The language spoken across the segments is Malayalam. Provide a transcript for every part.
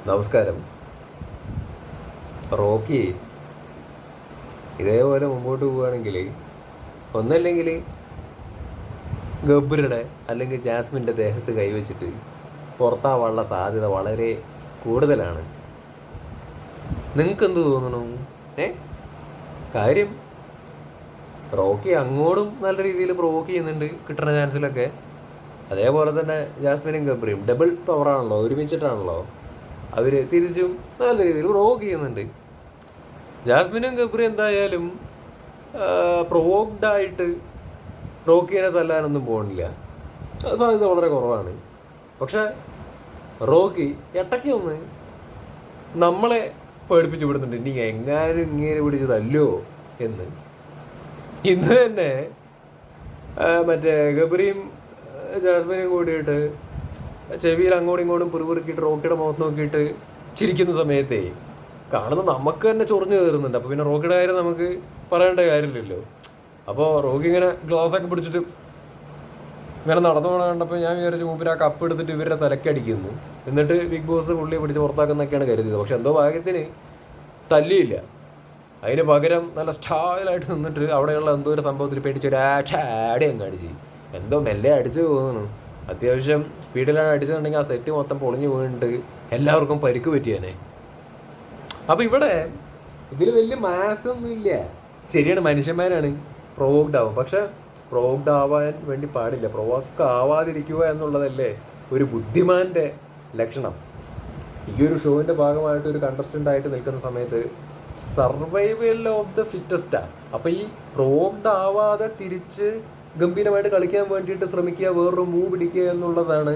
നമസ്കാരം. റോക്കി ഇതേപോലെ മുമ്പോട്ട് പോവുകയാണെങ്കിൽ ഒന്നല്ലെങ്കിൽ ഗബ്രിയുടെ അല്ലെങ്കിൽ ജാസ്മിൻ്റെ ദേഹത്ത് കൈവച്ചിട്ട് പുറത്താവാനുള്ള സാധ്യത വളരെ കൂടുതലാണ്. നിങ്ങൾക്ക് എന്ത് തോന്നണു? കാര്യം റോക്കി അങ്ങോട്ടും നല്ല രീതിയിൽ പ്രൊവോക്ക് ചെയ്യുന്നുണ്ട് കിട്ടുന്ന ചാൻസിലൊക്കെ. അതേപോലെ തന്നെ ജാസ്മിനും ഗബ്രിയും ഡബിൾ പവറാണല്ലോ, ഒരുമിച്ചിട്ടാണല്ലോ അവർ തിരിച്ചും നല്ല രീതിയിൽ പ്രൊവോക്ക് ചെയ്യുന്നുണ്ട്. ജാസ്മിനും ഗബ്രി എന്തായാലും പ്രൊവോക്ഡായിട്ട് റോക്കിനെ തല്ലാനൊന്നും പോകുന്നില്ല, സാധ്യത വളരെ കുറവാണ്. പക്ഷെ റോക്കി ഇടയ്ക്ക് ഒന്ന് നമ്മളെ പേടിപ്പിച്ച് വിടുന്നുണ്ട്, ഇനി എങ്ങാനും ഇങ്ങനെ പിടിച്ച് തല്ലോ എന്ന്. ഇന്ന് തന്നെ മറ്റേ ഗബ്രിയും ജാസ്മിനും കൂടിയിട്ട് ചെവിയിൽ അങ്ങോട്ടും ഇങ്ങോട്ടും പിറുപിറുക്കിയിട്ട് റോക്കിയുടെ മുഖത്ത് നോക്കിയിട്ട് ചിരിക്കുന്ന സമയത്തേ കാണുന്ന നമുക്ക് തന്നെ ചൊറിഞ്ഞു കയറുന്നുണ്ട്. അപ്പോൾ പിന്നെ റോക്കിയുടെ കാര്യം നമുക്ക് പറയേണ്ട കാര്യമില്ലല്ലോ. അപ്പോൾ റോക്കി ഇങ്ങനെ ഗ്ലാസ്സൊക്കെ പിടിച്ചിട്ട് ഇങ്ങനെ നടന്നു പോകണ കണ്ടപ്പോൾ ഞാൻ വിചാരിച്ചു മൂപ്പര് ആ കപ്പ് എടുത്തിട്ട് ഇവരുടെ തലക്കടിക്കുന്നു, എന്നിട്ട് ബിഗ് ബോസ് പുള്ളിയെ പിടിച്ച് പുറത്താക്കുന്നൊക്കെയാണ് കരുതിയത്. പക്ഷെ എന്തോ ഭാഗ്യത്തിന് തല്ലിയില്ല. അതിന് പകരം നല്ല സ്റ്റൈലായിട്ട് നിന്നിട്ട് അവിടെയുള്ള എന്തോ ഒരു സംഭവത്തിൽ പേടിച്ച് ഒരു ആടി അങ്ങ് അടിച്ച്, എന്തോ മെല്ലെ അടിച്ചു തോന്നുന്നു. അത്യാവശ്യം സ്പീഡിലാണ് അടിച്ചതുണ്ടെങ്കിൽ ആ സെറ്റ് മൊത്തം പൊളിഞ്ഞു വീണിട്ട് എല്ലാവർക്കും പരിക്ക് പറ്റിയേനെ. അപ്പം ഇവിടെ ഇതിൽ വലിയ മാസൊന്നും ഇല്ല. ശരിയാണ്, മനുഷ്യന്മാരാണ്, പ്രൊവോക്ഡ് ആവും. പക്ഷെ പ്രൊവോക്ഡ് ആവാൻ വേണ്ടി പാടില്ല. പ്രൊവോക്ക് ആവാതിരിക്കുക എന്നുള്ളതല്ലേ ഒരു ബുദ്ധിമാൻ്റെ ലക്ഷണം. ഈ ഒരു ഷോവിൻ്റെ ഭാഗമായിട്ട് ഒരു കണ്ടസ്റ്റൻ്റ് ആയിട്ട് നിൽക്കുന്ന സമയത്ത് സർവൈവൽ ഓഫ് ദ ഫിറ്റസ്റ്റാണ്. അപ്പോൾ ഈ പ്രൊവോക്ഡ് ആവാതെ തിരിച്ച് ഗംഭീരമായിട്ട് കളിക്കാൻ വേണ്ടിയിട്ട് ശ്രമിക്കുക, വേറൊരു മൂവ് പിടിക്കുക എന്നുള്ളതാണ്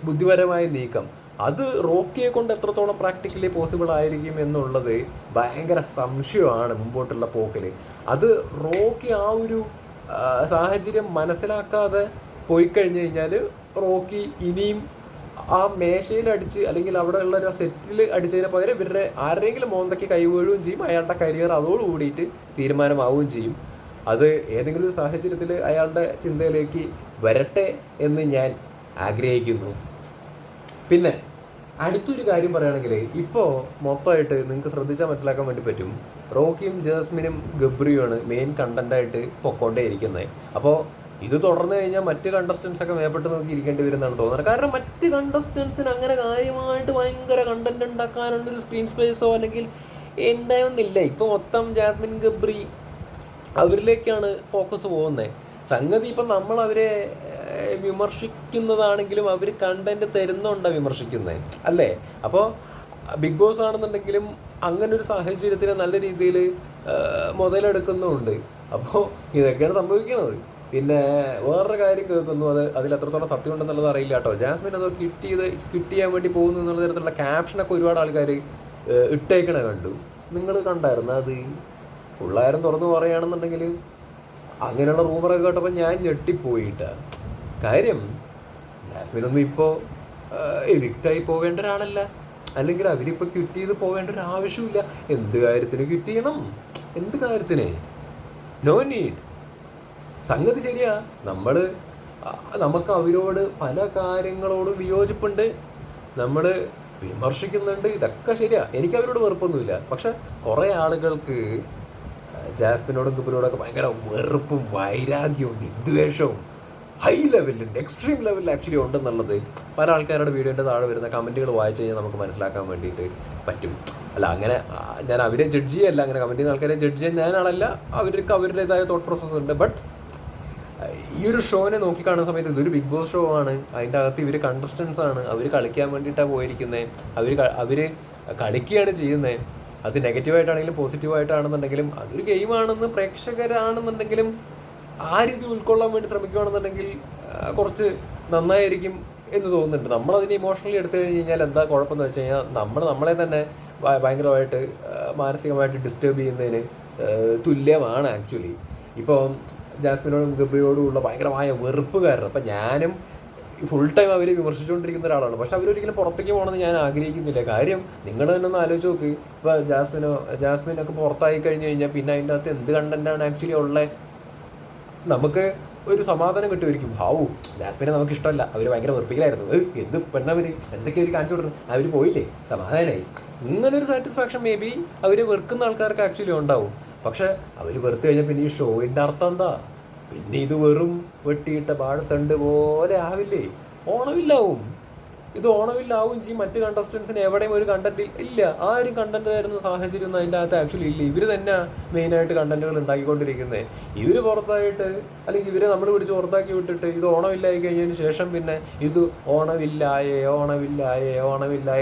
ബുദ്ധിപരമായ നീക്കം. അത് റോക്കിയെ കൊണ്ട് എത്രത്തോളം പ്രാക്ടിക്കലി പോസിബിൾ ആയിരിക്കും എന്നുള്ളത് ഭയങ്കര സംശയമാണ് മുമ്പോട്ടുള്ള പോക്കിൽ. അത് റോക്കി ആ ഒരു സാഹചര്യം മനസ്സിലാക്കാതെ പോയി കഴിഞ്ഞു കഴിഞ്ഞാൽ റോക്കി ഇനിയും ആ മേശയിൽ അടിച്ച് അല്ലെങ്കിൽ അവിടെ ഉള്ള ഒരു സെറ്റിൽ അടിച്ചതിന് പകരം ഇവരുടെ ആരുടെയെങ്കിലും മോന്തയ്ക്ക് കൈ വീഴുകയും ചെയ്യും. അയാളുടെ കരിയർ അതോടുകൂടിയിട്ട് തീരുമാനമാവുകയും ചെയ്യും. അത് ഏതെങ്കിലും ഒരു സാഹചര്യത്തിൽ അയാളുടെ ചിന്തയിലേക്ക് വരട്ടെ എന്ന് ഞാൻ ആഗ്രഹിക്കുന്നു. പിന്നെ അടുത്തൊരു കാര്യം പറയുകയാണെങ്കിൽ ഇപ്പോൾ മൊത്തമായിട്ട് നിങ്ങൾക്ക് ശ്രദ്ധിച്ചാൽ മനസ്സിലാക്കാൻ വേണ്ടി പറ്റും, റോക്കിയും ജാസ്മിനും ഗബ്രിയുമാണ് മെയിൻ കണ്ടൻ്റായിട്ട് പൊക്കോണ്ടേ ഇരിക്കുന്നത്. അപ്പോൾ ഇത് തുടർന്ന് കഴിഞ്ഞാൽ മറ്റ് കണ്ടസ്റ്റൻസ് ഒക്കെ മേപ്പെട്ട് നോക്കി ഇരിക്കേണ്ടി വരുന്നതാണ് തോന്നുന്നത്. കാരണം മറ്റ് കണ്ടസ്റ്റൻസിന് അങ്ങനെ കാര്യമായിട്ട് ഭയങ്കര കണ്ടന്റ് ഉണ്ടാക്കാനുള്ളൊരു സ്ക്രീൻ സ്പേസോ അല്ലെങ്കിൽ ഉണ്ടാവുന്നില്ല. ഇപ്പോൾ മൊത്തം ജാസ്മിൻ ഗബ്രി അവരിലേക്കാണ് ഫോക്കസ് പോകുന്നത്. സംഗതി ഇപ്പം നമ്മൾ അവരെ വിമർശിക്കുന്നതാണെങ്കിലും അവർ കണ്ടന്റ് തരുന്നുണ്ടാണ് വിമർശിക്കുന്നത് അല്ലേ. അപ്പോൾ ബിഗ് ബോസ് ആണെന്നുണ്ടെങ്കിലും അങ്ങനെ ഒരു സാഹചര്യത്തിന് നല്ല രീതിയിൽ മുതലെടുക്കുന്നുമുണ്ട്. അപ്പോൾ ഇതൊക്കെയാണ് സംഭവിക്കുന്നത്. പിന്നെ വേറൊരു കാര്യം കേൾക്കുന്നു, അതിൽ എത്രത്തോളം സത്യം ഉണ്ടെന്നുള്ളത് അറിയില്ല കേട്ടോ. ജാസ്മിൻ അതോ ക്വിറ്റ് ചെയ്യാൻ വേണ്ടി പോകുന്നു എന്നുള്ള തരത്തിലുള്ള ക്യാപ്ഷനൊക്കെ ഒരുപാട് ആൾക്കാർ ഇട്ടേക്കണ കണ്ടു. നിങ്ങൾ കണ്ടായിരുന്നു? അത് ഉള്ളായിരം തുറന്നു പറയുകയാണെന്നുണ്ടെങ്കിൽ അങ്ങനെയുള്ള റൂമറൊക്കെ കേട്ടപ്പോൾ ഞാൻ ഞെട്ടിപ്പോയിട്ടാണ്. കാര്യം ജാസ്മിനൊന്നും ഇപ്പോൾ എവിക്റ്റായി പോവേണ്ട ഒരാളല്ല, അല്ലെങ്കിൽ അവരിപ്പോൾ ക്വിറ്റ് ചെയ്ത് പോവേണ്ട ഒരു ആവശ്യമില്ല. എന്ത് കാര്യത്തിന് ക്വിറ്റ് ചെയ്യണം? എന്ത് കാര്യത്തിന്? No need. സംഗതി ശരിയാ, നമുക്ക് അവരോട് പല കാര്യങ്ങളോടും വിയോജിപ്പുണ്ട്, നമ്മൾ വിമർശിക്കുന്നുണ്ട്, ഇതൊക്കെ ശരിയാ. എനിക്ക് അവരോട് വെറുപ്പൊന്നുമില്ല. പക്ഷെ കുറേ ആളുകൾക്ക് ജാസ്മിനോടും ഗബ്രിയോടൊക്കെ ഭയങ്കര വെറുപ്പും വൈരാഗ്യവും വിദ്വേഷവും ഹൈ ലെവലുണ്ട്, എക്സ്ട്രീം ലെവലിൽ ആക്ച്വലി ഉണ്ടെന്നുള്ളത് പല ആൾക്കാരുടെ വീഡിയോൻ്റെ താഴെ വരുന്ന കമൻറ്റുകൾ വായിച്ചു കഴിഞ്ഞാൽ നമുക്ക് മനസ്സിലാക്കാൻ വേണ്ടിയിട്ട് പറ്റും. അല്ല, അങ്ങനെ ഞാൻ അവരെ ജഡ്ജ് ചെയ്യല്ല, അങ്ങനെ കമൻറ്റ് ചെയ്യുന്ന ആൾക്കാരെ ജഡ്ജ് ചെയ്യാൻ ഞാനാണല്ല. അവർക്ക് അവരുടേതായ തോട്ട് പ്രോസസ്സ് ഉണ്ട്. ബട്ട് ഈ ഒരു ഷോനെ നോക്കിക്കാണുന്ന സമയത്ത് ഇതൊരു ബിഗ് ബോസ് ഷോ ആണ്. അതിൻ്റെ അകത്ത് ഇവർ കണ്ടസ്റ്റൻസ് ആണ്, അവർ കളിക്കാൻ വേണ്ടിയിട്ടാണ് പോയിരിക്കുന്നത്. അവർ കളിക്കുകയാണ് ചെയ്യുന്നത്. അത് നെഗറ്റീവായിട്ടാണെങ്കിലും പോസിറ്റീവായിട്ടാണെന്നുണ്ടെങ്കിലും അതൊരു ഗെയിമാണെന്ന് പ്രേക്ഷകരാണെന്നുണ്ടെങ്കിലും ആ രീതി ഉൾക്കൊള്ളാൻ വേണ്ടി ശ്രമിക്കുകയാണെന്നുണ്ടെങ്കിൽ കുറച്ച് നന്നായിരിക്കും എന്ന് തോന്നുന്നുണ്ട്. നമ്മളതിനെ ഇമോഷണലി എടുത്തു കഴിഞ്ഞ് കഴിഞ്ഞാൽ എന്താ കുഴപ്പമെന്ന് വെച്ച് കഴിഞ്ഞാൽ നമ്മളെ തന്നെ ഭയങ്കരമായിട്ട് മാനസികമായിട്ട് ഡിസ്റ്റർബ് ചെയ്യുന്നതിന് തുല്യമാണ് ആക്ച്വലി. ഇപ്പോൾ ജാസ്മിനോടും ഗബ്രിയോടുമുള്ള ഭയങ്കരമായ വെറുപ്പ് കാരണം അപ്പം ഞാനും ഫുൾ ടൈം അവർ വിമർശിച്ചുകൊണ്ടിരിക്കുന്ന ഒരാളാണ്. പക്ഷെ അവരൊരിക്കലും പുറത്തേക്ക് പോകണമെന്ന് ഞാൻ ആഗ്രഹിക്കുന്നില്ല. കാര്യം നിങ്ങൾ തന്നെ ഒന്ന് ആലോചിച്ച് നോക്ക്, ഇപ്പോൾ ജാസ്മിനൊക്കെ പുറത്തായി കഴിഞ്ഞ് കഴിഞ്ഞാൽ പിന്നെ അതിൻ്റെ അകത്ത് എന്ത് കണ്ടന്റാണ് ആക്ച്വലി ഉള്ളത്? നമുക്ക് ഒരു സമാധാനം കിട്ടുമായിരിക്കും. ഹാവു ജാസ്മിനെ നമുക്ക് ഇഷ്ടമല്ല, അവർ ഭയങ്കര വെറുപ്പിക്കലായിരുന്നു, എന്ത് പെണ്ണവർ എന്തൊക്കെ അവർ കാണിച്ചു കൊടുക്കുന്നു, അവർ പോയില്ലേ സമാധാനമായി. ഇങ്ങനൊരു സാറ്റിസ്ഫാക്ഷൻ മേ ബി അവർ വെറുക്കുന്ന ആൾക്കാർക്ക് ആക്ച്വലി ഉണ്ടാവും. പക്ഷെ അവർ വെറുത്ത് കഴിഞ്ഞാൽ പിന്നെ ഈ ഷോയിൻ്റെ അർത്ഥം എന്താ? പിന്നെ ഇത് വെറും വെട്ടിയിട്ട വാഴത്തണ്ട് പോലെ ആവില്ലേ, ഓണമില്ലാവും. ഇത് ഓണമില്ലാവും ചെയ്യും. മറ്റ് കണ്ടസ്റ്റൻസിന് എവിടെയും ഒരു കണ്ടന്റ് ഇല്ല, ആരും കണ്ടന്റ് തരുന്ന സാഹചര്യം ഒന്നും അതിൻ്റെ അകത്ത് ആക്ച്വലി ഇല്ല. ഇവർ തന്നെ മെയിനായിട്ട് കണ്ടന്റുകൾ ഉണ്ടാക്കിക്കൊണ്ടിരിക്കുന്നത്. ഇവർ പുറത്തായിട്ട് അല്ലെങ്കിൽ ഇവരെ നമ്മൾ പിടിച്ച് പുറത്താക്കി വിട്ടിട്ട് ഇത് ഓണമില്ലായി കഴിഞ്ഞതിന് ശേഷം പിന്നെ ഇത് ഓണമില്ലായേ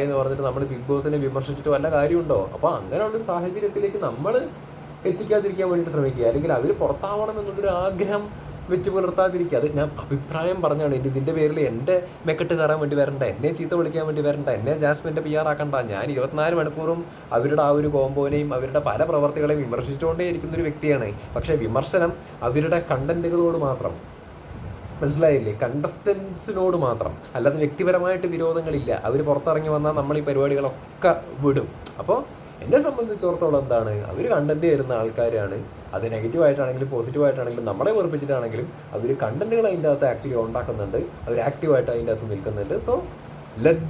എന്ന് പറഞ്ഞിട്ട് നമ്മൾ ബിഗ് ബോസിനെ വിമർശിച്ചിട്ട് വല്ല കാര്യമുണ്ടോ? അപ്പോൾ അങ്ങനെയുള്ളൊരു സാഹചര്യത്തിലേക്ക് നമ്മൾ എത്തിക്കാതിരിക്കാൻ വേണ്ടിയിട്ട് ശ്രമിക്കുക, അല്ലെങ്കിൽ അവർ പുറത്താവണം എന്നുള്ളൊരു ആഗ്രഹം വെച്ച് പുലർത്താതിരിക്കുക. അത് ഞാൻ അഭിപ്രായം പറഞ്ഞാണ്. ഇതിൻ്റെ പേരിൽ എൻ്റെ മെക്കെട്ട് കയറാൻ വേണ്ടി വരണ്ട, എന്നെ ചീത്ത വിളിക്കാൻ വേണ്ടി വരണ്ട, എന്നെ ജാസ്മിൻ്റെ PR ആക്കണ്ട. ഞാൻ 24 മണിക്കൂറും അവരുടെ ആ ഒരു കോമ്പോനെയും അവരുടെ പല പ്രവർത്തികളെയും വിമർശിച്ചുകൊണ്ടേ ഇരിക്കുന്നൊരു വ്യക്തിയാണ്. പക്ഷേ വിമർശനം അവരുടെ കണ്ടന്റുകളോട് മാത്രം, മനസ്സിലായില്ലേ? കണ്ടസ്റ്റൻസിനോട് മാത്രം, അല്ലാതെ വ്യക്തിപരമായിട്ട് വിരോധങ്ങളില്ല. അവർ പുറത്തിറങ്ങി വന്നാൽ നമ്മൾ ഈ പരിപാടികളൊക്കെ വിടും. അപ്പോൾ എന്നെ സംബന്ധിച്ചിടത്തോളം എന്താണ്, അവർ കണ്ടന്റ് തരുന്ന ആൾക്കാരാണ്. അത് നെഗറ്റീവായിട്ടാണെങ്കിലും പോസിറ്റീവായിട്ടാണെങ്കിലും നമ്മളെ വെറുപ്പിച്ചിട്ടാണെങ്കിലും അവർ കണ്ടന്റുകൾ അതിൻ്റെ അകത്ത് ആക്ച്വലി ഉണ്ടാക്കുന്നുണ്ട്, അവർ ആക്റ്റീവായിട്ട് അതിൻ്റെ അകത്ത് നിൽക്കുന്നുണ്ട്. So let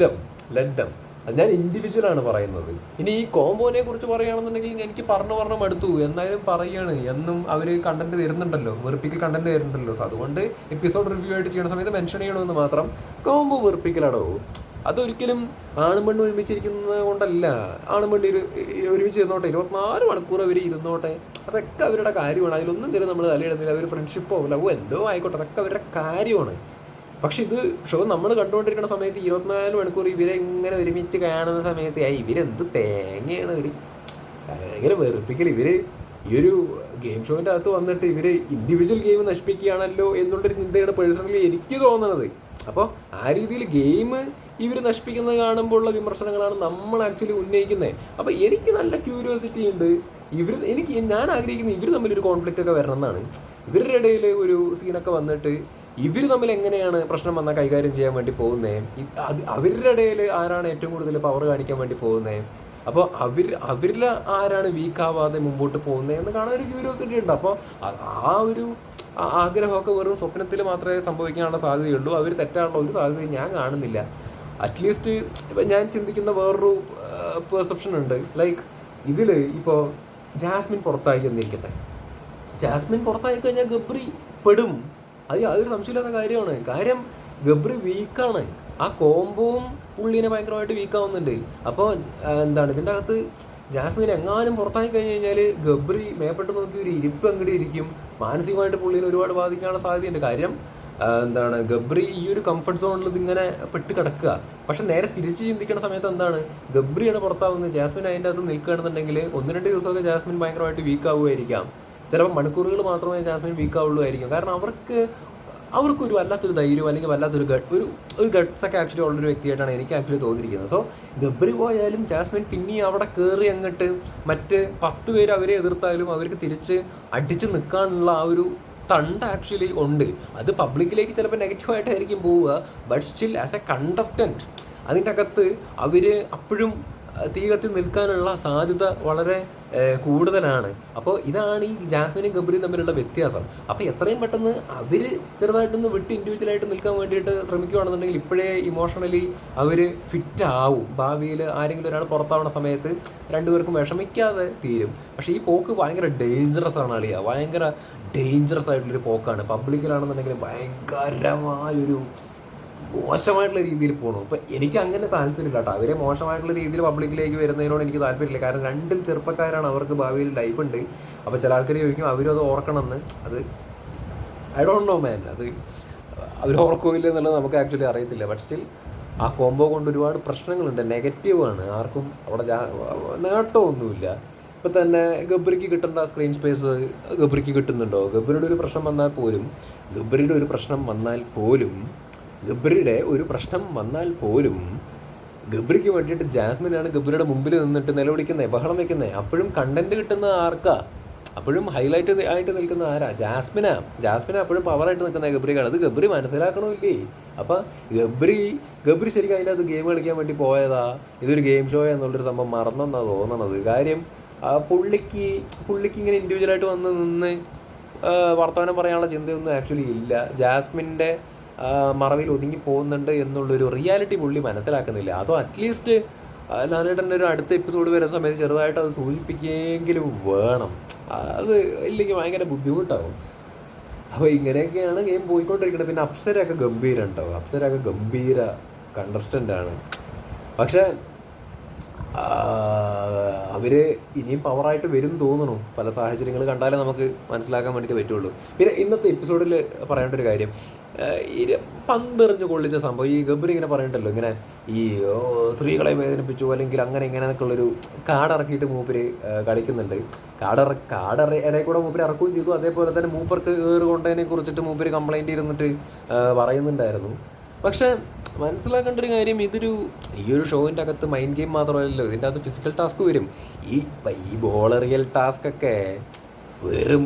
them. അത് ഞാൻ ഇൻഡിവിജ്വലാണ് പറയുന്നത്. ഇനി ഈ കോമ്പോനെ കുറിച്ച് പറയുകയാണെന്നുണ്ടെങ്കിൽ എനിക്ക് പറഞ്ഞു മടുത്തു, എന്നാലും പറയുകയാണ്. എന്നും അവർ കണ്ടന്റ് തരുന്നുണ്ടല്ലോ, വെറുപ്പിക്കൽ കണ്ടന്റ് തരുന്നുണ്ടല്ലോ. സോ അതുകൊണ്ട് എപ്പിസോഡ് റിവ്യൂ ആയിട്ട് ചെയ്യുന്ന സമയത്ത് മെൻഷൻ ചെയ്യണമെന്ന് മാത്രം. കോമ്പോ വെറുപ്പിക്കലാടോ. അതൊരിക്കലും ആണും പെണ്ണും ഒരുമിച്ചിരിക്കുന്നത് കൊണ്ടല്ല. ആണും പെണ്ണ് ഒരുമിച്ച് ഇരുന്നോട്ടെ, 24 മണിക്കൂർ അവർ ഇരുന്നോട്ടെ, അതൊക്കെ അവരുടെ കാര്യമാണ്. അതിലൊന്നും തരും നമ്മൾ തലയിടുന്നില്ല. അവർ ഫ്രണ്ട്ഷിപ്പോ ലവോ എന്തോ ആയിക്കോട്ടെ, അതൊക്കെ അവരുടെ കാര്യമാണ്. പക്ഷെ ഇത് ഷോ നമ്മൾ കണ്ടുകൊണ്ടിരിക്കുന്ന സമയത്ത് 24 മണിക്കൂർ ഇവരെ ഇങ്ങനെ ഒരുമിച്ച് കാണുന്ന സമയത്ത് ഇവരെന്ത് തേങ്ങയാണ്, ഒരു ഭയങ്കര വെറുപ്പിക്കൽ. ഇവര് ഈ ഒരു ഗെയിം ഷോവിൻ്റെ അകത്ത് വന്നിട്ട് ഇവർ ഇൻഡിവിജ്വൽ ഗെയിം നശിപ്പിക്കുകയാണല്ലോ എന്നുള്ളൊരു ചിന്തയാണ് പേഴ്സണലി എനിക്ക് തോന്നുന്നത്. അപ്പോൾ ആ രീതിയിൽ ഗെയിം ഇവർ നശിപ്പിക്കുന്നത് കാണുമ്പോൾ ഉള്ള വിമർശനങ്ങളാണ് നമ്മൾ ആക്ച്വലി ഉന്നയിക്കുന്നത്. അപ്പോൾ എനിക്ക് നല്ല ക്യൂരിയോസിറ്റി ഉണ്ട്. ഞാൻ ആഗ്രഹിക്കുന്നത് ഇവർ തമ്മിലൊരു കോൺഫ്ലിക്റ്റ് ഒക്കെ വരണം എന്നാണ്. ഇവരുടെ ഇടയിൽ ഒരു സീനൊക്കെ വന്നിട്ട് ഇവർ തമ്മിൽ എങ്ങനെയാണ് പ്രശ്നം വന്നാൽ കൈകാര്യം ചെയ്യാൻ വേണ്ടി പോകുന്നത്, അവരുടെ ഇടയിൽ ആരാണ് ഏറ്റവും കൂടുതൽ പവർ കാണിക്കാൻ വേണ്ടി പോകുന്നത്, അപ്പോൾ അവരിൽ ആരാണ് വീക്കാവാതെ മുമ്പോട്ട് പോകുന്നത് എന്ന് കാണാൻ ഒരു ക്യൂരിയോസിറ്റി ഉണ്ട്. അപ്പോൾ ആ ഒരു ആഗ്രഹമൊക്കെ വെറും സ്വപ്നത്തിൽ മാത്രമേ സംഭവിക്കാനുള്ള സാധ്യതയുള്ളൂ. അവർ തെറ്റാനുള്ള ഒരു സാധ്യതയും ഞാൻ കാണുന്നില്ല. അറ്റ്ലീസ്റ്റ് ഇപ്പം ഞാൻ ചിന്തിക്കുന്ന വേറൊരു പെർസെപ്ഷൻ ഉണ്ട്. ലൈക്ക് ഇതിൽ ഇപ്പോൾ ജാസ്മിൻ പുറത്തായി എന്നിരിക്കട്ടെ, ജാസ്മിൻ പുറത്തായി കഴിഞ്ഞാൽ ഗബ്രി പെടും. അതൊരു സംശയമില്ലാത്ത കാര്യമാണ്. കാര്യം ഗബ്രി വീക്കാണ്, ആ കോംബോവും പുള്ളീനെ ഭയങ്കരമായിട്ട് വീക്കാവുന്നുണ്ട്. അപ്പോൾ എന്താണ് ഇതിൻ്റെ അകത്ത് ജാസ്മിൻ എങ്ങാനും പുറത്തായി കഴിഞ്ഞ് കഴിഞ്ഞാൽ ഗബ്രി മേപ്പെട്ട് നോക്കി ഒരു ഇരിപ്പ് അങ്ങോട്ട് ഇരിക്കും. മാനസികമായിട്ട് പുള്ളീനെ ഒരുപാട് ബാധിക്കാനുള്ള സാധ്യതയുണ്ട്. കാര്യം എന്താണ് ഗബ്രി ഈ ഒരു കംഫർട്ട് സോണിൽ ഇതിങ്ങനെ പെട്ട് കിടക്കുക. പക്ഷെ നേരെ തിരിച്ച് ചിന്തിക്കുന്ന സമയത്ത് എന്താണ്, ഗബ്രിയാണ് പുറത്താവുന്നത്, ജാസ്മിൻ അതിൻ്റെ അകത്ത് നിൽക്കുകയാണെന്നുണ്ടെങ്കിൽ 1-2 ദിവസമൊക്കെ ജാസ്മിൻ ഭയങ്കരമായിട്ട് വീക്ക് ആവുമായിരിക്കാം. ചിലപ്പോൾ മണിക്കൂറുകൾ മാത്രമേ ജാസ്മിൻ വീക്ക് ആവുള്ളൂ ആയിരിക്കും. കാരണം അവർക്കൊരു വല്ലാത്തൊരു ധൈര്യം അല്ലെങ്കിൽ വല്ലാത്തൊരു ഒരു ഗട്ട്സൊക്കെ ആക്ച്വലി ഉള്ളൊരു വ്യക്തിയായിട്ടാണ് എനിക്ക് ആക്ച്വലി തോന്നിയിരിക്കുന്നത്. സോ ഗബ്രി പോയാലും ജാസ്മിൻ പിന്നെയും അവിടെ കയറി അങ്ങോട്ട് മറ്റ് 10 പേര് അവരെ എതിർത്താലും അവർക്ക് തിരിച്ച് അടിച്ച് നിൽക്കാനുള്ള ആ ഒരു തണ്ട് ആക്ച്വലി ഉണ്ട്. അത് പബ്ലിക്കിലേക്ക് ചിലപ്പോൾ നെഗറ്റീവായിട്ടായിരിക്കും പോവുക. But still as A contestant അതിൻ്റെ അകത്ത് അവർ അപ്പോഴും തീ കത്തി നിൽക്കാനുള്ള സാധ്യത വളരെ കൂടുതലാണ്. അപ്പോൾ ഇതാണ് ഈ ജാസ്മിനും ഗബ്രിയും തമ്മിലുള്ള വ്യത്യാസം. അപ്പോൾ എത്രയും പെട്ടെന്ന് അവർ ചെറുതായിട്ടൊന്ന് വിട്ട് ഇൻഡിവിജ്വലായിട്ട് നിൽക്കാൻ വേണ്ടിയിട്ട് ശ്രമിക്കുകയാണെന്നുണ്ടെങ്കിൽ ഇപ്പോഴേ ഇമോഷണലി അവർ ഫിറ്റ് ആവും. ഭാവിയിൽ ആരെങ്കിലും ഒരാൾ പുറത്താവുന്ന സമയത്ത് രണ്ടുപേർക്കും വിഷമിക്കാതെ തീരും. പക്ഷേ ഈ പോക്ക് ഭയങ്കര ഡേഞ്ചറസ് ആണ് അളിയ, ഭയങ്കര ഡേഞ്ചറസ് ആയിട്ടുള്ളൊരു പോക്കാണ്. പബ്ലിക്കിലാണെന്നുണ്ടെങ്കിൽ ഭയങ്കരമായൊരു മോശമായിട്ടുള്ള രീതിയിൽ പോകണം. ഇപ്പം എനിക്ക് അങ്ങനെ താല്പര്യമില്ല കേട്ടോ. അവരെ മോശമായിട്ടുള്ള രീതിയിൽ പബ്ലിക്കിലേക്ക് വരുന്നതിനോട് എനിക്ക് താല്പര്യമില്ല. കാരണം രണ്ടും ചെറുപ്പക്കാരാണ്, അവർക്ക് ഭാവിയിൽ ലൈഫ് ഉണ്ട്. അപ്പോൾ ചില ആൾക്കാർ ചോദിക്കും അവരും അത് ഓർക്കണമെന്ന്. അത് ഐ ഡോണ്ട് നോ മാൻ, അത് അവർ ഓർക്കില്ല എന്നുള്ളത് നമുക്ക് ആക്ച്വലി അറിയത്തില്ല. ബട്ട് സ്റ്റിൽ ആ കോംബോ കൊണ്ട് ഒരുപാട് പ്രശ്നങ്ങളുണ്ട്, നെഗറ്റീവാണ്. ആർക്കും അവിടെ നേട്ടമൊന്നുമില്ല. ഇപ്പം തന്നെ ഗബ്രിക്ക് കിട്ടേണ്ട സ്ക്രീൻ സ്പേസ് ഗബ്രിക്ക് കിട്ടുന്നുണ്ടോ? ഗബ്രിയുടെ ഒരു പ്രശ്നം വന്നാൽ പോലും ഗബ്രിക്ക് വേണ്ടിയിട്ട് ജാസ്മിനാണ് ഗബ്രിയുടെ മുമ്പിൽ നിന്നിട്ട് നിലവിളിക്കുന്നത്, ബഹളം വയ്ക്കുന്നത്. അപ്പോഴും കണ്ടന്റ് കിട്ടുന്ന ആർക്കാ? അപ്പോഴും ഹൈലൈറ്റ് ആയിട്ട് നിൽക്കുന്ന ആരാ? ജാസ്മിന അപ്പോഴും പവറായിട്ട് നിൽക്കുന്ന ഗബ്രിക്കാണ്. അത് ഗബ്രി മനസ്സിലാക്കണമില്ലേ? അപ്പം ഗബ്രി ശരിക്കും അതിൻ്റെ അത് ഗെയിം കളിക്കാൻ വേണ്ടി പോയതാ, ഇതൊരു ഗെയിം ഷോ എന്നുള്ളൊരു സംഭവം മറന്നെന്നാണ് തോന്നണത്. കാര്യം പുള്ളിക്ക് ഇങ്ങനെ ഇൻഡിവിജ്വലായിട്ട് വന്ന് നിന്ന് വർത്തമാനം പറയാനുള്ള ചിന്തയൊന്നും ആക്ച്വലി ഇല്ല. ജാസ്മിൻ്റെ മറവിൽ ഒതുങ്ങി പോകുന്നുണ്ട് എന്നുള്ളൊരു റിയാലിറ്റി പുള്ളി മനസ്സിലാക്കുന്നില്ല. അതോ അറ്റ്ലീസ്റ്റ് ലാലേട്ടൻ്റെ ഒരു അടുത്ത എപ്പിസോഡ് വരുന്ന സമയത്ത് ചെറുതായിട്ട് അത് സൂചിപ്പിക്കുകയെങ്കിലും വേണം. അത് ഇല്ലെങ്കിൽ ഭയങ്കര ബുദ്ധിമുട്ടാവും. അപ്പോൾ ഇങ്ങനെയൊക്കെയാണ് ഗെയിം പോയിക്കൊണ്ടിരിക്കുന്നത്. പിന്നെ അപ്സരയൊക്കെ ഗംഭീരമുണ്ടാവും. അപ്സരയൊക്കെ ഗംഭീര കണ്ടസ്റ്റൻ്റാണ്. പക്ഷേ അവർ ഇനിയും പവറായിട്ട് വരും തോന്നുന്നു. പല സാഹചര്യങ്ങൾ കണ്ടാലേ നമുക്ക് മനസ്സിലാക്കാൻ വേണ്ടിയിട്ട് പറ്റുള്ളൂ. പിന്നെ ഇന്നത്തെ എപ്പിസോഡിൽ പറയേണ്ട ഒരു കാര്യം, ഈ പന്തെറിഞ്ഞ് കൊള്ളിച്ച സംഭവം ഈ ഗബ്രി ഇങ്ങനെ പറയണ്ടല്ലോ, ഇങ്ങനെ ഈ സ്ത്രീകളെ വേദനിപ്പിച്ചു അല്ലെങ്കിൽ അങ്ങനെ ഇങ്ങനെ എന്നൊക്കെയുള്ളൊരു കാടിറക്കിയിട്ട് മൂപ്പര് കളിക്കുന്നുണ്ട്. ഇടയിൽ കൂടെ മൂപ്പര് ഇറക്കുകയും ചെയ്തു. അതേപോലെ തന്നെ മൂപ്പർക്ക് ഏറ് കൊണ്ടതിനെ കുറിച്ചിട്ട് മൂപ്പര് കംപ്ലൈൻറ്റ് ഇരുന്നിട്ട് പറയുന്നുണ്ടായിരുന്നു. പക്ഷേ മനസ്സിലാക്കേണ്ട ഒരു കാര്യം, ഈ ഒരു ഷോവിൻ്റെ അകത്ത് മൈൻഡ് ഗെയിം മാത്രമല്ലല്ലോ, ഇതിൻ്റെ അകത്ത് ഫിസിക്കൽ ടാസ്ക് വരും. ഈ ബോളറിയൽ ടാസ്കൊക്കെ വെറും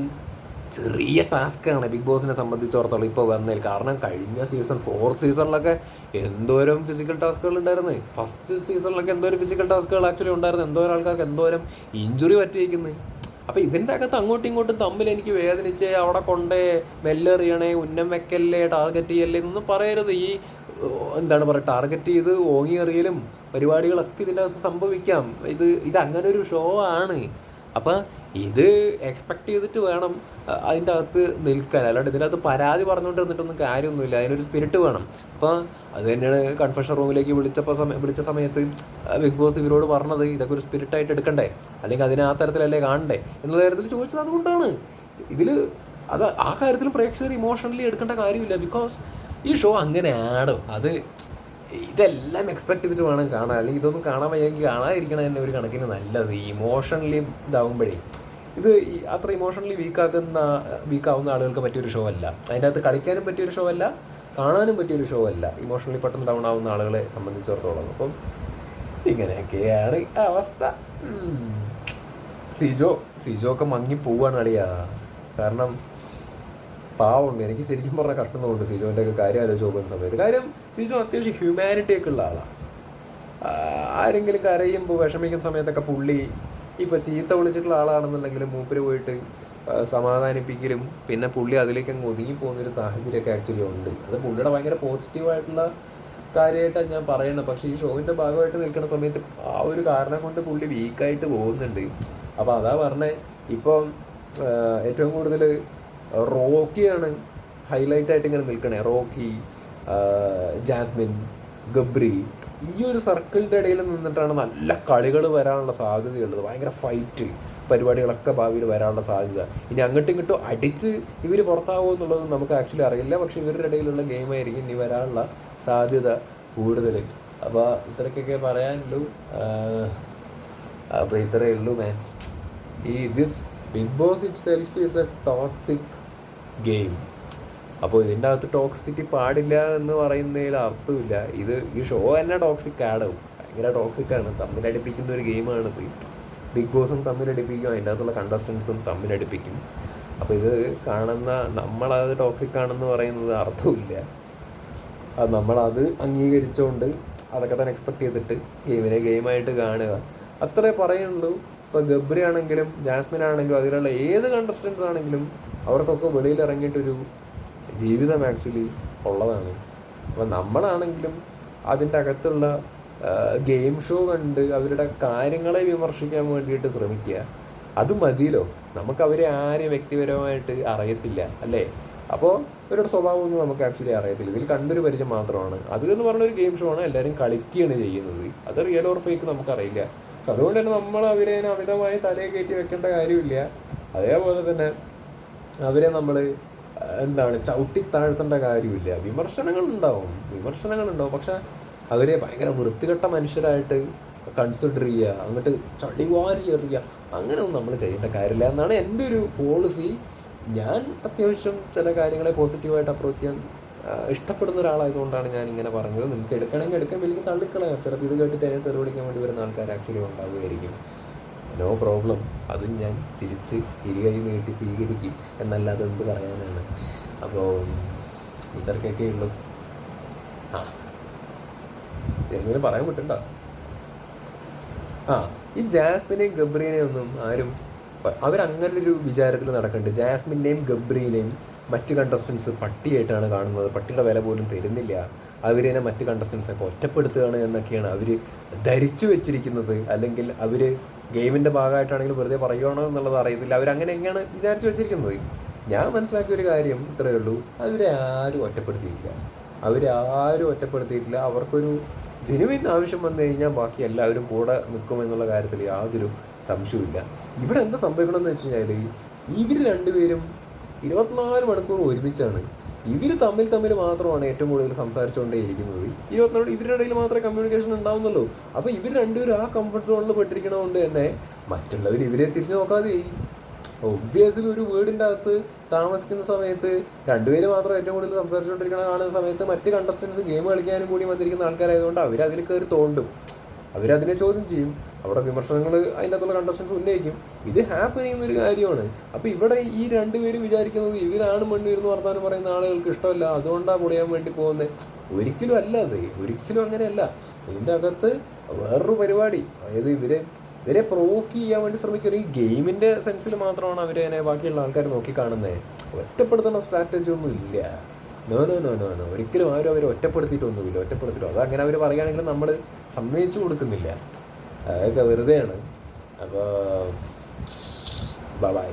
ചെറിയ ടാസ്ക്കാണ് ബിഗ് ബോസിനെ സംബന്ധിച്ചിടത്തോളം ഇപ്പോൾ വന്നതിൽ. കാരണം കഴിഞ്ഞ സീസൺ 4th സീസണിലൊക്കെ എന്തോരം ഫിസിക്കൽ ടാസ്കുകൾ ഉണ്ടായിരുന്നു. ഫസ്റ്റ് സീസണിലൊക്കെ എന്തോരം ഫിസിക്കൽ ടാസ്കുകൾ ആക്ച്വലി ഉണ്ടായിരുന്നു. എന്തോരം ആൾക്കാർക്ക് എന്തോരം ഇഞ്ചുറി പറ്റിയിരിക്കുന്നത്. അപ്പോൾ ഇതിൻ്റെ അകത്ത് അങ്ങോട്ടും ഇങ്ങോട്ടും തമ്മിൽ എനിക്ക് വേദനിച്ച് അവിടെ കൊണ്ടേ മെല്ലെറിയണേ, ഉന്നം വെക്കല്ലേ, ടാർഗറ്റ് ചെയ്യല്ലേ എന്നൊന്നും പറയരുത്. എന്താണ് പറയുക, ടാർഗറ്റ് ചെയ്ത് ഓങ്ങി എറിയലും പരിപാടികളൊക്കെ ഇതിൻ്റെ അകത്ത് സംഭവിക്കാം. ഇത് അങ്ങനെ ഒരു ഷോ ആണ്. അപ്പം ഇത് എക്സ്പെക്റ്റ് ചെയ്തിട്ട് വേണം അതിൻ്റെ അകത്ത് നിൽക്കാൻ. അല്ലാണ്ട് ഇതിൻ്റെ അകത്ത് പരാതി പറഞ്ഞുകൊണ്ടിരുന്നിട്ടൊന്നും കാര്യമൊന്നുമില്ല. അതിനൊരു സ്പിരിറ്റ് വേണം. അപ്പോൾ അത് തന്നെയാണ് കൺഫെഷൻ റൂമിലേക്ക് വിളിച്ച സമയത്ത് ബിഗ് ബോസ് ഇവരോട് പറഞ്ഞത്, ഇതൊക്കെ ഒരു സ്പിരിറ്റായിട്ട് എടുക്കണ്ടേ, അല്ലെങ്കിൽ അതിനെ ആ തരത്തിലല്ലേ കാണണ്ടേ എന്നുള്ള കാര്യത്തിൽ ചോദിച്ചത്. അതുകൊണ്ടാണ് ആ കാര്യത്തിൽ പ്രേക്ഷകർ ഇമോഷണലി എടുക്കേണ്ട കാര്യമില്ല. ബിക്കോസ് ഈ ഷോ അങ്ങനെയാണോ, ഇതെല്ലാം എക്സ്പെക്ട് ചെയ്തിട്ട് വേണം കാണാൻ. അല്ലെങ്കിൽ ഇതൊന്നും കാണാൻ വയ്യെങ്കിൽ കാണാതിരിക്കണം തന്നെ ഒരു കണക്കിന് നല്ലത്. ഇമോഷണലി ഇതാവുമ്പോഴേ ഇത് അത്ര ഇമോഷണലി വീക്കാവുന്ന ആളുകൾക്ക് പറ്റിയൊരു ഷോ അല്ല. അതിൻ്റെ അകത്ത് കളിക്കാനും പറ്റിയൊരു ഷോ അല്ല, കാണാനും പറ്റിയൊരു ഷോ അല്ല ഇമോഷണലി പെട്ടെന്ന് ഡൗൺ ആവുന്ന ആളുകളെ സംബന്ധിച്ചിടത്തോളം. അപ്പം ഇങ്ങനെയൊക്കെയാണ് അവസ്ഥ. സിജോ ഒക്കെ മങ്ങി പോവാണ് കളിയാ. കാരണം പാവമുണ്ട്. എനിക്ക് ശരിക്കും പറഞ്ഞാൽ കഷ്ടം തോന്നുന്നുണ്ട് സിജോൻ്റെ ഒക്കെ കാര്യം ആലോചിച്ച് നോക്കുന്ന സമയത്ത്. കാര്യം സിജോ അത്യാവശ്യം ഹ്യൂമാനിറ്റി ഒക്കെ ഉള്ള ആളാണ്. ആരെങ്കിലും കരയുമ്പോൾ വിഷമിക്കുന്ന സമയത്തൊക്കെ പുള്ളി ഇപ്പോൾ ചീത്ത വിളിച്ചിട്ടുള്ള ആളാണെന്നുണ്ടെങ്കിലും മൂപ്പര് പോയിട്ട് സമാധാനിപ്പിക്കലും പിന്നെ പുള്ളി അതിലേക്ക് അങ്ങ് ഒതുങ്ങിപ്പോകുന്നൊരു സാഹചര്യമൊക്കെ ആക്ച്വലി ഉണ്ട്. അത് പുള്ളിയുടെ ഭയങ്കര പോസിറ്റീവായിട്ടുള്ള കാര്യമായിട്ടാണ് ഞാൻ പറയുന്നത്. പക്ഷേ ഈ ഷോവിൻ്റെ ഭാഗമായിട്ട് നിൽക്കുന്ന സമയത്ത് ആ ഒരു കാരണം കൊണ്ട് പുള്ളി വീക്കായിട്ട് പോകുന്നുണ്ട്. അപ്പോൾ അതാ പറഞ്ഞത്, ഇപ്പം ഏറ്റവും കൂടുതൽ റോക്കിയാണ് ഹൈലൈറ്റായിട്ട് ഇങ്ങനെ നിൽക്കണേ. റോക്കി, ജാസ്മിൻ, ഗബ്രി, ഈ ഒരു സർക്കിളിൻ്റെ ഇടയിൽ നിന്നിട്ടാണ് നല്ല കളികൾ വരാനുള്ള സാധ്യതയുള്ളത്. ഭയങ്കര ഫൈറ്റ് പരിപാടികളൊക്കെ ഭാവിയിൽ വരാനുള്ള സാധ്യത. ഇനി അങ്ങോട്ടും ഇങ്ങോട്ടും അടിച്ച് ഇവർ പുറത്താവുമോ എന്നുള്ളത് നമുക്ക് ആക്ച്വലി അറിയില്ല. പക്ഷേ ഇവരുടെ ഇടയിലുള്ള ഗെയിമായിരിക്കും ഇനി വരാനുള്ള സാധ്യത കൂടുതൽ. അപ്പോൾ ഇത്രയ്ക്കൊക്കെ പറയാനുള്ളൂ. അപ്പോൾ ഇത്രയേ ഉള്ളൂ man. This Bigg Boss itself is a toxic game. അപ്പോൾ ഇതിൻ്റെ അകത്ത് ടോക്സിറ്റി പാടില്ല എന്ന് പറയുന്നതിൽ അർത്ഥമില്ല. ഈ ഷോ തന്നെ ടോക്സിക് ആടും. ഭയങ്കര ടോക്സിക്കാണ്. തമ്മിലടിപ്പിക്കുന്ന ഒരു ഗെയിമാണിത്. ബിഗ് ബോസും തമ്മിലടിപ്പിക്കും, അതിൻ്റെ അകത്തുള്ള കണ്ടസ്റ്റൻസും തമ്മിലടിപ്പിക്കും. അപ്പോൾ ഇത് കാണുന്ന നമ്മളത് ടോക്സിക് ആണെന്ന് പറയുന്നത് അർത്ഥമില്ല. നമ്മളത് അംഗീകരിച്ചുകൊണ്ട് അതൊക്കെ തന്നെ എക്സ്പെക്ട് ചെയ്തിട്ട് ഗെയിമിനെ ഗെയിമായിട്ട് കാണുക, അത്രേ പറയുള്ളൂ. ഇപ്പോൾ ഗബ്രി ആണെങ്കിലും ജാസ്മിൻ ആണെങ്കിലും അതിലുള്ള ഏത് കണ്ടസ്റ്റൻസ് ആണെങ്കിലും അവർക്കൊക്കെ വെളിയിൽ ഇറങ്ങിയിട്ടൊരു ജീവിതം ആക്ച്വലി ഉള്ളതാണ്. അപ്പോൾ നമ്മളാണെങ്കിലും അതിൻ്റെ അകത്തുള്ള ഗെയിം ഷോ കണ്ട് അവരുടെ കാര്യങ്ങളെ വിമർശിക്കാൻ വേണ്ടിയിട്ട് ശ്രമിക്കുക. അത് മതിയല്ലോ. നമുക്കവരെ ആരെയും വ്യക്തിപരമായിട്ട് അറിയത്തില്ല അല്ലേ. അപ്പോൾ ഇവരുടെ സ്വഭാവമൊന്നും നമുക്ക് ആക്ച്വലി അറിയത്തില്ല. ഇതിൽ കണ്ടൊരു പരിചയം മാത്രമാണ്. അതെന്ന് പറഞ്ഞൊരു ഗെയിം ഷോ ആണ്, എല്ലാവരും കളിക്കുകയാണ് ചെയ്യുന്നത്. അത് റിയൽ ഓർ ഫേക്ക് നമുക്കറിയില്ല. അതുകൊണ്ട് തന്നെ നമ്മൾ അവരെ അമിതമായി തലയെ കയറ്റി വെക്കേണ്ട കാര്യമില്ല. അതേപോലെ തന്നെ അവരെ നമ്മൾ ചവിട്ടി താഴ്ത്തേണ്ട കാര്യമില്ല. വിമർശനങ്ങളുണ്ടാവും. പക്ഷെ അവരെ ഭയങ്കര വൃത്തികെട്ട മനുഷ്യരായിട്ട് കൺസിഡർ ചെയ്യുക, അങ്ങോട്ട് ചളിവാരി എറിയുക, അങ്ങനെയൊന്നും നമ്മൾ ചെയ്യേണ്ട കാര്യമില്ല എന്നാണ് എൻ്റെ ഒരു പോളിസി. ഞാൻ അത്യാവശ്യം ചില കാര്യങ്ങളെ പോസിറ്റീവായിട്ട് അപ്രോച്ച് ചെയ്യാൻ ഇഷ്ടപ്പെടുന്ന ഒരാളായതുകൊണ്ടാണ് ഞാൻ ഇങ്ങനെ പറഞ്ഞത്. നിങ്ങൾക്ക് എടുക്കണമെങ്കിൽ എടുക്കാൻ, വലിയ തള്ളിക്കളയാം. ചിലപ്പോൾ ഇത് കേട്ടിട്ട് അതിനെ തെറി വിളിക്കാൻ വേണ്ടി വരുന്ന ആൾക്കാർ ആക്ച്വലി ഉണ്ടാവുകയായിരിക്കും. No problem. അതും ഞാൻ ചിരിച്ച് ഇരുകൈ നീട്ടി സ്വീകരിക്കും എന്നല്ലാതെ എന്ത് പറയാനാണ്. അപ്പോൾ ഇത്രക്കൊക്കെ ഉള്ളൂ. എന്തെങ്കിലും പറയാൻ പറ്റണ്ട. ഈ ജാസ്മിനെയും ഗബ്രീനെയും ഒന്നും ആരും അവരങ്ങനെ ഒരു വിചാരത്തിൽ നടക്കുന്നുണ്ട്. ജാസ്മിൻ്റെയും ഗബ്രീനെയും മറ്റ് കണ്ടസ്റ്റൻസ് പട്ടിയായിട്ടാണ് കാണുന്നത്. പട്ടിയുടെ വില പോലും തരുന്നില്ല. അവരിനെ മറ്റ് കണ്ടസ്റ്റൻസൊക്കെ ഒറ്റപ്പെടുത്തുകയാണ് എന്നൊക്കെയാണ് അവർ ധരിച്ചു വെച്ചിരിക്കുന്നത്. അല്ലെങ്കിൽ അവർ ഗെയിമിൻ്റെ ഭാഗമായിട്ടാണെങ്കിൽ വെറുതെ പറയുകയാണോ എന്നുള്ളത് അറിയത്തില്ല. അവരങ്ങനെ എങ്ങനെയാണ് വിചാരിച്ചു വെച്ചിരിക്കുന്നത്. ഞാൻ മനസ്സിലാക്കിയ ഒരു കാര്യം ഇത്രയേ ഉള്ളൂ, അവരെ ആരും ഒറ്റപ്പെടുത്തിയിട്ടില്ല. അവർക്കൊരു ജെനുവിൻ ആവശ്യം വന്നു കഴിഞ്ഞാൽ ബാക്കി എല്ലാവരും കൂടെ നിൽക്കുമെന്നുള്ള കാര്യത്തിൽ യാതൊരു സംശയമില്ല. ഇവിടെ എന്താ സംഭവിക്കണമെന്ന് വെച്ച് കഴിഞ്ഞാൽ ഇവർ രണ്ടുപേരും 24 മണിക്കൂർ ഒരുമിച്ചാണ്. ഇവർ തമ്മിൽ മാത്രമാണ് ഏറ്റവും കൂടുതൽ സംസാരിച്ചുകൊണ്ടേ ഇരിക്കുന്നത്. 24 ഇവരുടെ ഇടയിൽ മാത്രമേ കമ്മ്യൂണിക്കേഷൻ ഉണ്ടാവുന്നുള്ളൂ. അപ്പോൾ ഇവർ രണ്ടുപേരും ആ കംഫർട്ട് സോണിൽ പെട്ടിരിക്കണതുകൊണ്ട് തന്നെ മറ്റുള്ളവർ ഇവരെ തിരിഞ്ഞു നോക്കാതെ ഒബ്വിയസ്ലി ഒരു വീടിൻ്റെ അകത്ത് താമസിക്കുന്ന സമയത്ത് രണ്ടുപേര് മാത്രം ഏറ്റവും കൂടുതൽ സംസാരിച്ചുകൊണ്ടിരിക്കണ കാണുന്ന സമയത്ത് മറ്റ് കണ്ടസ്റ്റൻസ് ഗെയിം കളിക്കാനും കൂടി വന്നിരിക്കുന്ന ആൾക്കാരായതുകൊണ്ട് അവരതിൽ കയറി തോണ്ടും, അവരതിനെ ചോദ്യം ചെയ്യും, അവിടെ വിമർശനങ്ങൾ അതിൻ്റെ അകത്തുള്ള കണ്ടസ്റ്റൻസ് ഉന്നയിക്കും. ഇത് ഹാപ്പൻ ചെയ്യുന്നൊരു കാര്യമാണ്. അപ്പോൾ ഇവിടെ ഈ രണ്ടുപേരും വിചാരിക്കുന്നത് ഇവരാണ് മണ്ണ് ഇരുന്ന് വർത്താനം പറയുന്ന ആളുകൾക്ക് ഇഷ്ടമല്ല, അതുകൊണ്ടാണ് പൊളിയാൻ വേണ്ടി പോകുന്നത്. ഒരിക്കലും അല്ല, അത് ഒരിക്കലും അങ്ങനെയല്ല. ഇതിൻ്റെ അകത്ത് വേറൊരു പരിപാടി, അതായത് ഇവരെ പ്രൊവോക്ക് ചെയ്യാൻ വേണ്ടി ശ്രമിക്കുക. ഈ ഗെയിമിൻ്റെ സെൻസിൽ മാത്രമാണ് അവരെ ബാക്കിയുള്ള ആൾക്കാർ നോക്കിക്കാണുന്നത്. ഒറ്റപ്പെടുത്തുന്ന സ്ട്രാറ്റജി ഒന്നും ഇല്ല. നോ, ഒരിക്കലും ആരും അവരെ ഒറ്റപ്പെടുത്തിയിട്ടൊന്നുമില്ല. അതങ്ങനെ അവർ പറയുകയാണെങ്കിൽ നമ്മൾ സമ്മതിച്ചു കൊടുക്കുന്നില്ല. അതൊക്കെ വെറുതെയാണ്. അപ്പോൾ ബൈ.